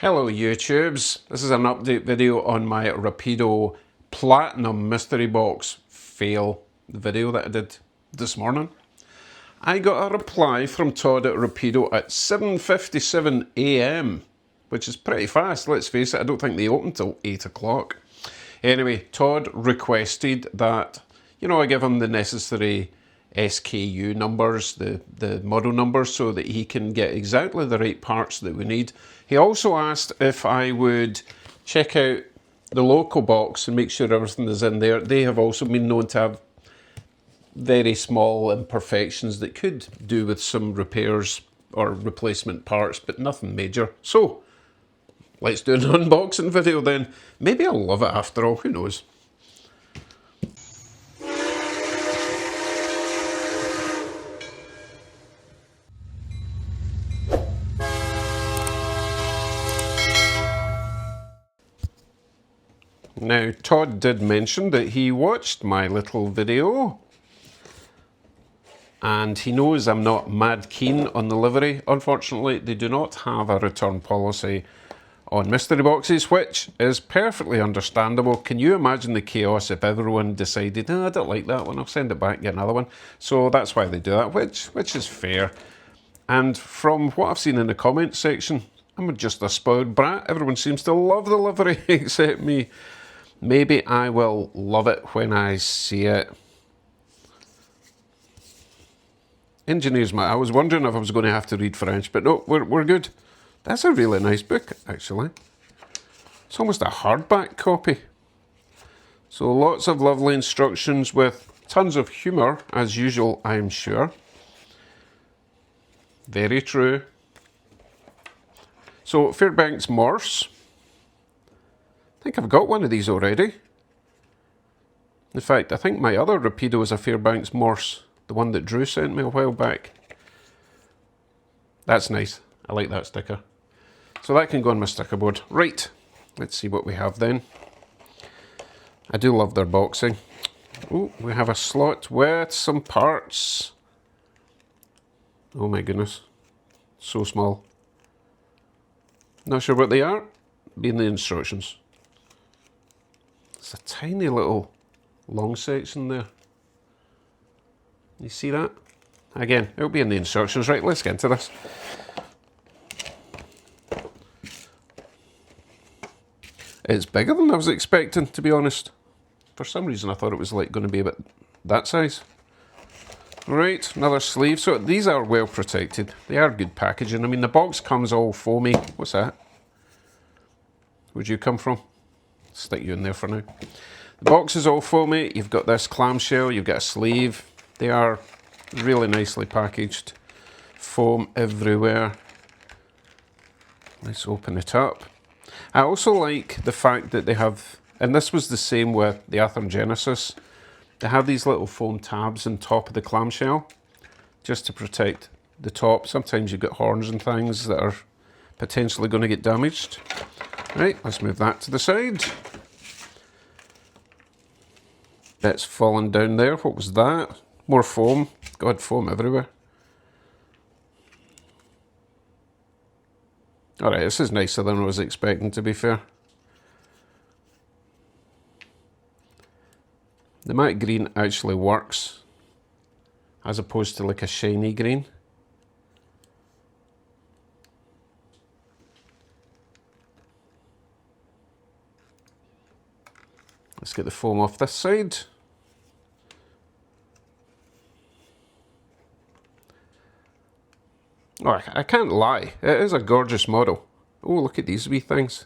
Hello YouTubes, this is an update video on my Rapido Platinum mystery box fail, the video that I did this morning. I got a reply from Todd at Rapido at 7:57 AM, which is pretty fast, let's face it. I don't think they open till 8 o'clock. Anyway, Todd requested that, I give him the necessary SKU numbers, the model numbers, so that he can get exactly the right parts that we need. He also asked if I would check out the Loco box and make sure everything is in there. They have also been known to have very small imperfections that could do with some repairs or replacement parts, but nothing major. So, let's do an unboxing video then. Maybe I'll love it after all, who knows. Now, Todd did mention that he watched my little video and he knows I'm not mad keen on the livery. Unfortunately, they do not have a return policy on mystery boxes, which is perfectly understandable. Can you imagine the chaos if everyone decided, I don't like that one, I'll send it back, get another one. So that's why they do that, which is fair. And from what I've seen in the comments section, I'm just a spoiled brat. Everyone seems to love the livery except me. Maybe I will love it when I see it. Engineers, I was wondering if I was going to have to read French, but no, we're good. That's a really nice book, actually. It's almost a hardback copy. So lots of lovely instructions with tons of humour, as usual, I'm sure. Very true. So, Fairbanks Morse. I think I've got one of these already. In fact, I think my other Rapido is a Fairbanks Morse, the one that Drew sent me a while back. That's nice. I like that sticker. So that can go on my sticker board. Right, let's see what we have then. I do love their boxing. Oh, we have a slot with some parts. Oh my goodness, so small. Not sure what they are. Be in the instructions. It's a tiny little long section there. You see that? Again, it'll be in the instructions. Right, let's get into this. It's bigger than I was expecting, to be honest. For some reason I thought it was like going to be about that size. Right, another sleeve. So these are well protected. They are good packaging. I mean, the box comes all foamy. What's that? Where'd you come from? Stick you in there for now. The box is all foamy. You've got this clamshell. You've got a sleeve. They are really nicely packaged. Foam everywhere. Let's open it up. I also like the fact that they have, and this was the same with the Athearn Genesis, they have these little foam tabs on top of the clamshell just to protect the top. Sometimes you've got horns and things that are potentially going to get damaged. Right, let's move that to the side. Bits falling down there. What was that? More foam. God, foam everywhere. Alright, this is nicer than I was expecting, to be fair. The matte green actually works, as opposed to like a shiny green. Let's get the foam off this side. Oh, I can't lie, it is a gorgeous model. Oh, look at these wee things.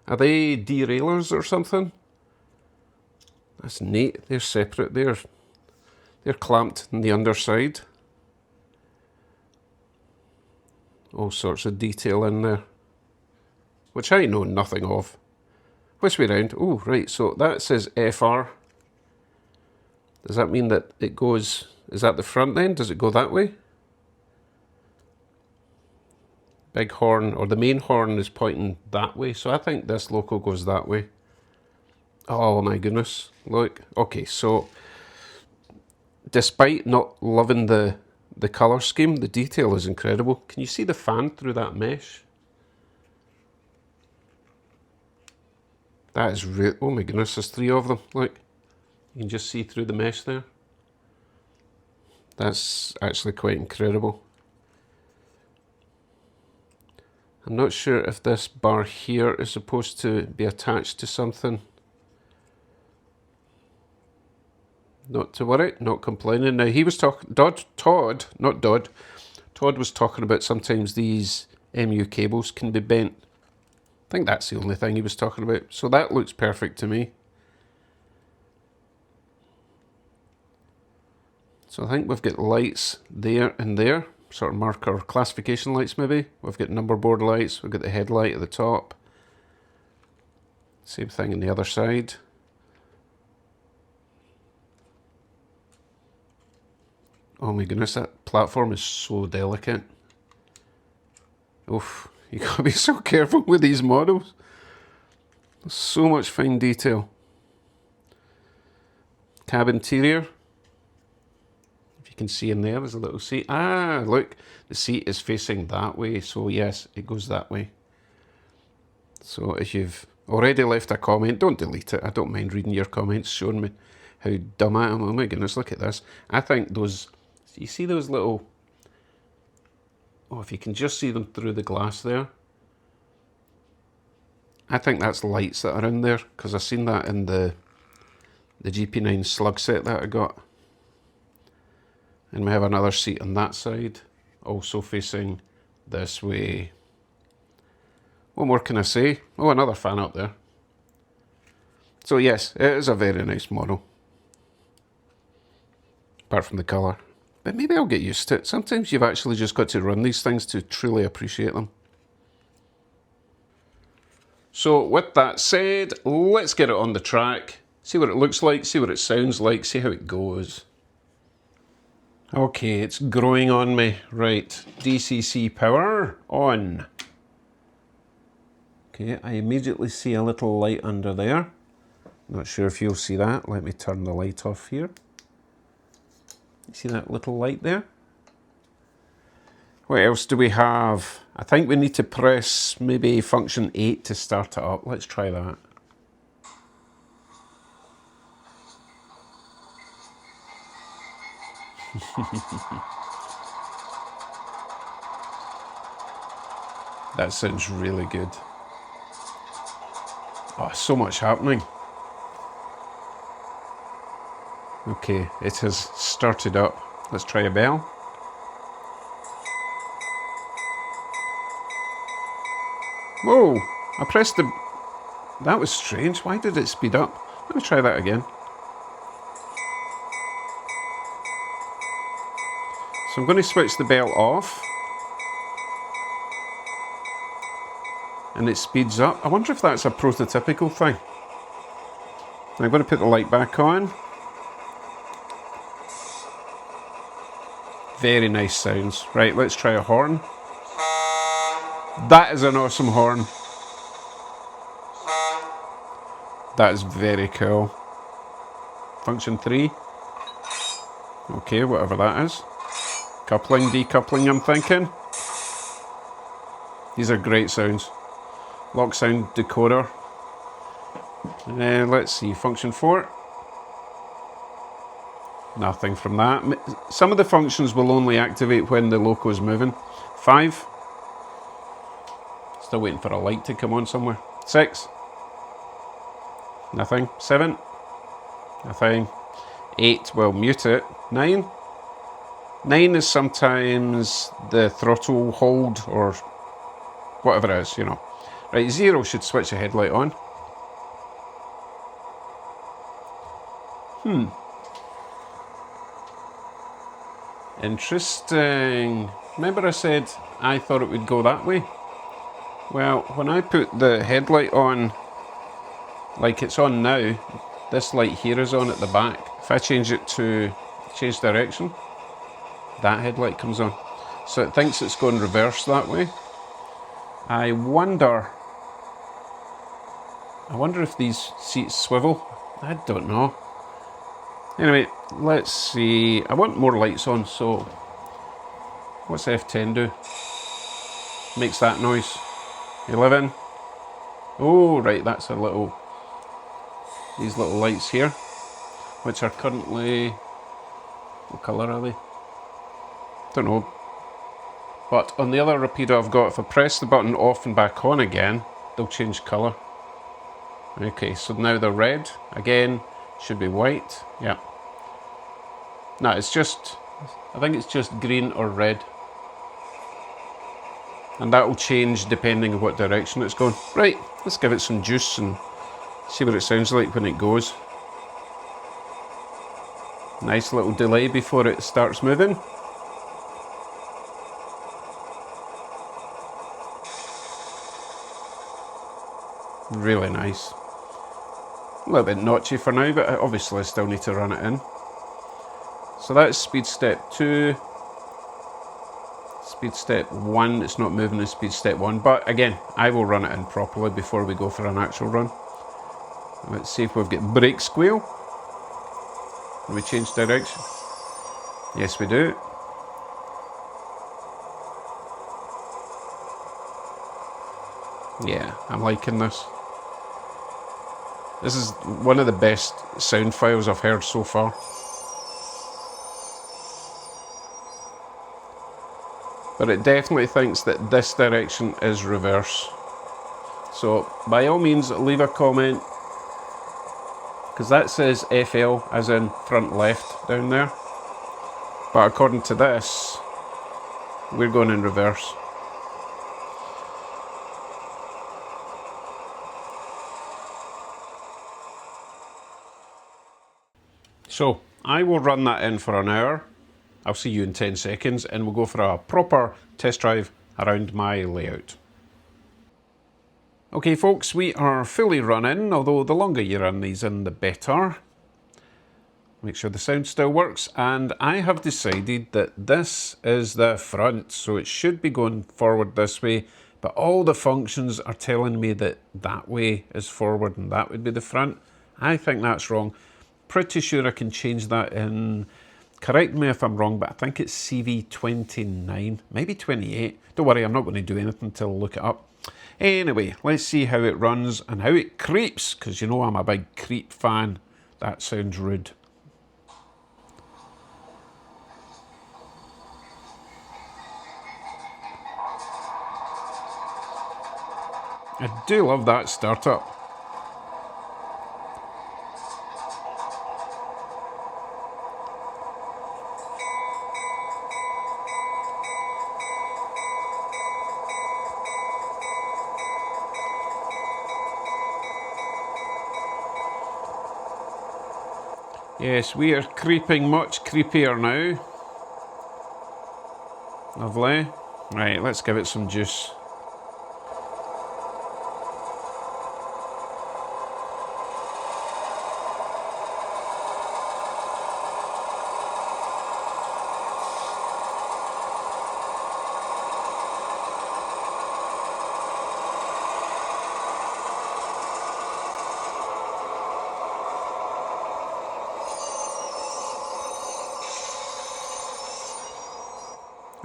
Are they derailleurs or something? That's neat. They're separate. They're clamped on the underside. All sorts of detail in there, which I know nothing of. Which way round? Oh, right, so that says FR. Does that mean that it goes, is that the front then? Does it go that way? Big horn, or the main horn is pointing that way, so I think this Loco goes that way. Oh my goodness, look. Okay, so despite not loving the colour scheme, the detail is incredible. Can you see the fan through that mesh? That is really, oh my goodness, there's 3 of them. Look, you can just see through the mesh there. That's actually quite incredible. I'm not sure if this bar here is supposed to be attached to something. Not to worry, not complaining. Now he was talking, Todd was talking about sometimes these MU cables can be bent. I think that's the only thing he was talking about. So that looks perfect to me. So I think we've got lights there and there, sort of marker classification lights maybe. We've got number board lights, we've got the headlight at the top. Same thing on the other side. Oh my goodness, that platform is so delicate. Oof, you gotta be so careful with these models. There's so much fine detail. Cab interior. If you can see in there, there's a little seat. Ah, look, the seat is facing that way, so yes, it goes that way. So if you've already left a comment, don't delete it. I don't mind reading your comments, showing me how dumb I am. Oh my goodness, look at this. I think those, you see those little, oh, if you can just see them through the glass there. I think that's lights that are in there, because I've seen that in the GP9 slug set that I got. And we have another seat on that side, also facing this way. What more can I say? Oh, another fan up there. So yes, it is a very nice model. Apart from the colour. But maybe I'll get used to it. Sometimes you've actually just got to run these things to truly appreciate them. So with that said, let's get it on the track. See what it looks like, see what it sounds like, see how it goes. Okay, it's growing on me. Right, DCC power on. Okay, I immediately see a little light under there. Not sure if you'll see that. Let me turn the light off here. You see that little light there? What else do we have? I think we need to press maybe function 8 to start it up. Let's try that. That sounds really good. Oh, so much happening. Okay, it has started up. Let's try a bell. Whoa, I pressed the... That was strange. Why did it speed up? Let me try that again. So I'm going to switch the bell off. And it speeds up. I wonder if that's a prototypical thing. I'm going to put the light back on. Very nice sounds. Right, let's try a horn. That is an awesome horn. That is very cool. Function 3. Okay, whatever that is. Coupling, decoupling, I'm thinking. These are great sounds. Lock sound decoder. Let's see, function 4. Nothing from that. Some of the functions will only activate when the Loco is moving. 5. Still waiting for a light to come on somewhere. 6. Nothing. 7. Nothing. 8, well, mute it. 9. 9 is sometimes the throttle hold or whatever it is, you know. Right, 0 should switch the headlight on. Interesting. Remember I said I thought it would go that way? Well, when I put the headlight on, like it's on now, this light here is on at the back. If I change it to change direction, that headlight comes on. So it thinks it's going reverse that way. I wonder if these seats swivel. I don't know. Anyway, let's see. I want more lights on, so what's F10 do? Makes that noise. 11. Oh, right, that's a little these little lights here, which are currently, what colour are they? Don't know. But on the other Rapido I've got, if I press the button off and back on again, they'll change colour. Okay, so now they're red. Again, should be white. Yeah. No, it's just, I think it's just green or red. And that will change depending on what direction it's going. Right, let's give it some juice and see what it sounds like when it goes. Nice little delay before it starts moving. Really nice. A little bit notchy for now, but obviously I still need to run it in. So that's speed step 2. Speed step 1, it's not moving in speed step 1, but again, I will run it in properly before we go for an actual run. Let's see if we've got brake squeal. Do we change direction? Yes, we do. Yeah, I'm liking this. This is one of the best sound files I've heard so far. But it definitely thinks that this direction is reverse. So by all means leave a comment, because that says FL as in front left down there. But according to this, we're going in reverse. So I will run that in for an hour. I'll see you in 10 seconds and we'll go for a proper test drive around my layout. Okay folks, we are fully running, although the longer you run these in the better. Make sure the sound still works, and I have decided that this is the front, so it should be going forward this way, but all the functions are telling me that that way is forward and that would be the front. I think that's wrong. Pretty sure I can change that in, correct me if I'm wrong, but I think it's CV29, maybe 28. Don't worry, I'm not going to do anything until I look it up. Anyway, let's see how it runs and how it creeps, because you know I'm a big creep fan. That sounds rude. I do love that startup. Yes, we are creeping much creepier now. Lovely. Right, let's give it some juice.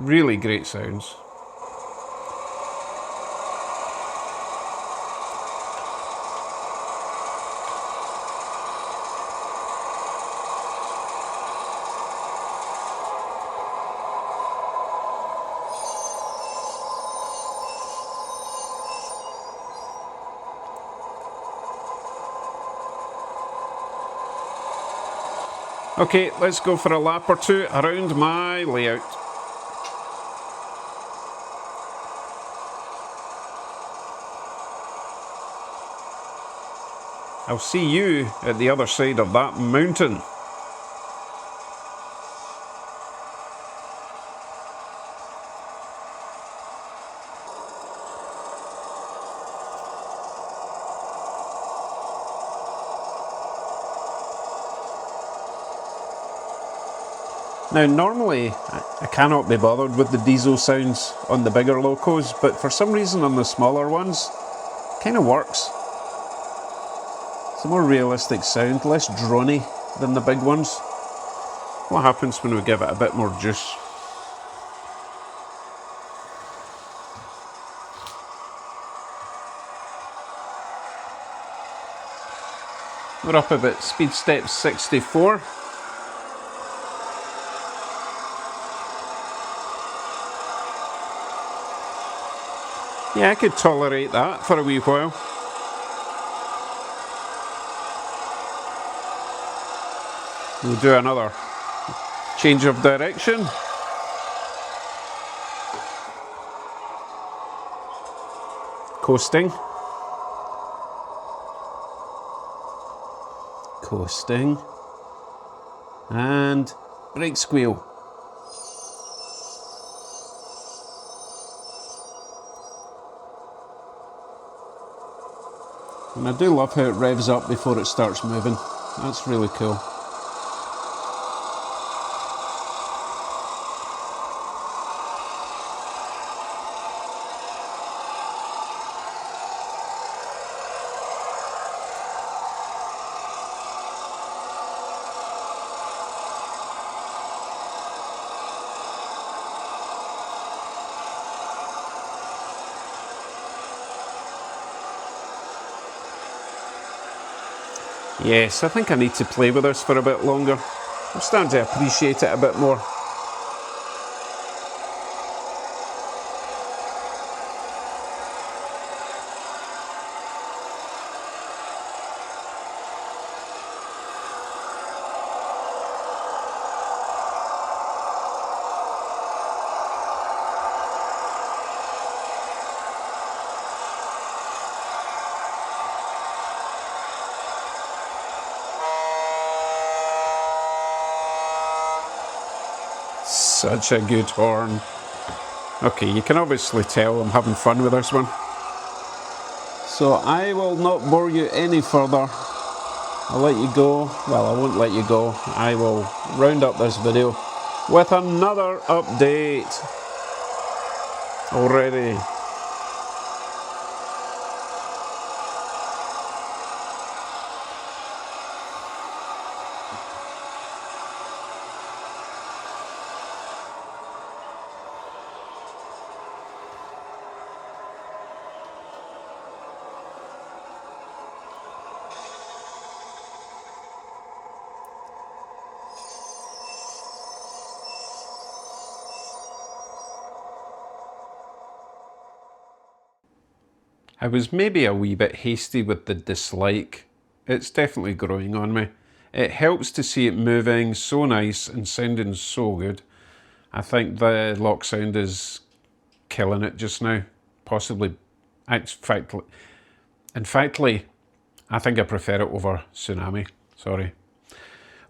Really great sounds. Okay, let's go for a lap or two around my layout. I'll see you at the other side of that mountain. Now normally I cannot be bothered with the diesel sounds on the bigger Locos, but for some reason on the smaller ones, it kind of works. It's a more realistic sound, less drony than the big ones. What happens when we give it a bit more juice? We're up about speed step 64. Yeah, I could tolerate that for a wee while. We'll do another change of direction. Coasting. Coasting. And brake squeal. And I do love how it revs up before it starts moving. That's really cool. Yes, I think I need to play with this for a bit longer. I'm starting to appreciate it a bit more. Such a good horn. Okay, you can obviously tell I'm having fun with this one. So I will not bore you any further. I'll let you go. Well, I won't let you go. I will round up this video with another update already. I was maybe a wee bit hasty with the dislike. It's definitely growing on me. It helps to see it moving so nice and sounding so good. I think the lock sound is killing it just now. Possibly, in factly, I think I prefer it over Tsunami. Sorry.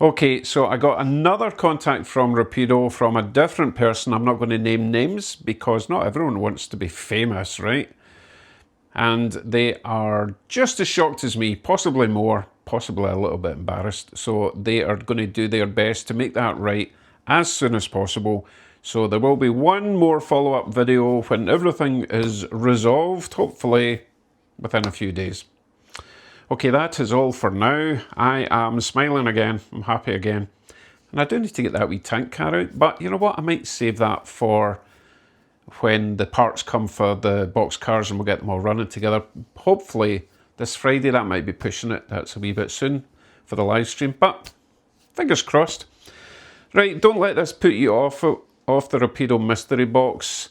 Okay, so I got another contact from Rapido from a different person. I'm not going to name names because not everyone wants to be famous, right? And they are just as shocked as me, possibly more, possibly a little bit embarrassed. So they are going to do their best to make that right as soon as possible. So there will be one more follow-up video when everything is resolved, hopefully within a few days. Okay, that is all for now. I am smiling again, I'm happy again. And I do need to get that wee tank car out, but you know what, I might save that for when the parts come for the box cars and we'll get them all running together. Hopefully this Friday. That might be pushing it. That's a wee bit soon for the live stream, but fingers crossed. Right, don't let this put you off the Rapido mystery box.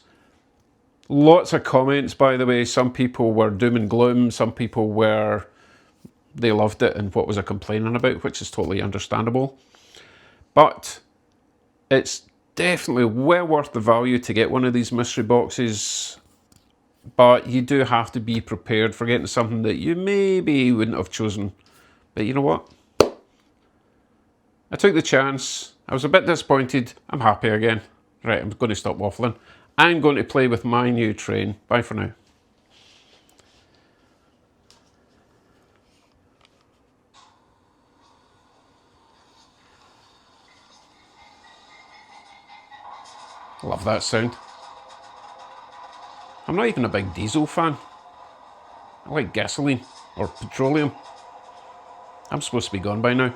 Lots of comments, by the way. Some people were doom and gloom. Some people were, they loved it and what was I complaining about, which is totally understandable. But it's definitely well worth the value to get one of these mystery boxes, but you do have to be prepared for getting something that you maybe wouldn't have chosen. But you know what? I took the chance. I was a bit disappointed. I'm happy again. Right, I'm going to stop waffling. I'm going to play with my new train. Bye for now. Love that sound. I'm not even a big diesel fan. I like gasoline or petroleum. I'm supposed to be gone by now.